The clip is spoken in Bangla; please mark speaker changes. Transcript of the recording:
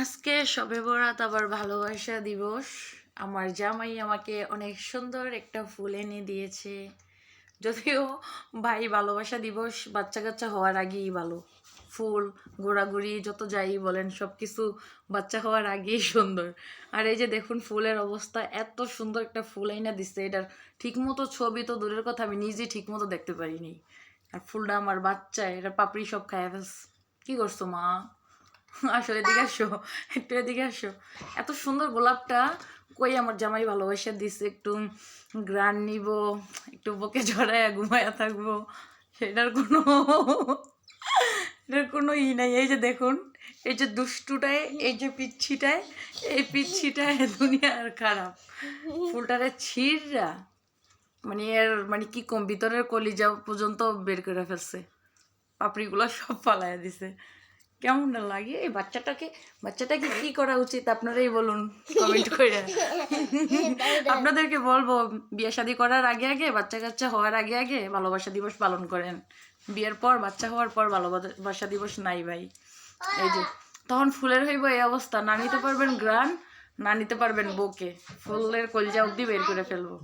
Speaker 1: আজকে শবে বরাত আবার ভালোবাসা দিবস। আমার জামাই আমাকে অনেক সুন্দর একটা ফুল এনে দিয়েছে। যদিও ভাই ভালোবাসা দিবস বাচ্চা কাচ্চা হওয়ার আগেই ভালো। ফুল ঘোরাঘুরি যত যাই বলেন সব কিছু বাচ্চা হওয়ার আগেই সুন্দর। আর এই যে দেখুন ফুলের অবস্থা, এত সুন্দর একটা ফুল এনে দিচ্ছে। এটার ঠিকমতো ছবি তো দূরের কথা, আমি নিজে ঠিকমতো দেখতে পারিনি। আর ফুলটা আমার বাচ্চা, এটা পাপড়ি সব খায় ফেলছে। কি করছো মা? আসলে এদিকে আসো, একটু এদিকে আসো। এত সুন্দর গোলাপটা কই আমার জামাই ভালোবাসা দিছে। একটু গ্রান নিব, একটু বুকে জড়ায় ঘুমায়া থাকবো, সেটার কোনো এটার কোনো নাই। এই যে দেখুন, এই যে দুষ্টুটায়, এই যে পিচ্ছিটায়, এই পিচ্ছিটায় দুনিয়ার খারাপ। ফুলটারে ছিঁড়া মানে এর মানে কি কম, ভিতরের কলিজা পর্যন্ত বের করে ফেলছে, পাপড়িগুলো সব ফালাইয়া দিছে। কেমন না লাগে এই বাচ্চাটাকে কি করা উচিত আপনারাই বলুন কমেন্ট করে। আপনাদেরকে বলবো, বিয়ে শাদী করার আগে আগে, বাচ্চা কাচ্চা হওয়ার আগে আগে ভালোবাসা দিবস পালন করেন। বিয়ের পর, বাচ্চা হওয়ার পর ভালোবাসা দিবস নাই ভাই। এই যে তখন ফুলের হইব এই অবস্থা, না নিতে পারবেন গ্রান, না নিতে পারবেন বউকে, ফুলের কলজা অব্দি বের করে ফেলবো।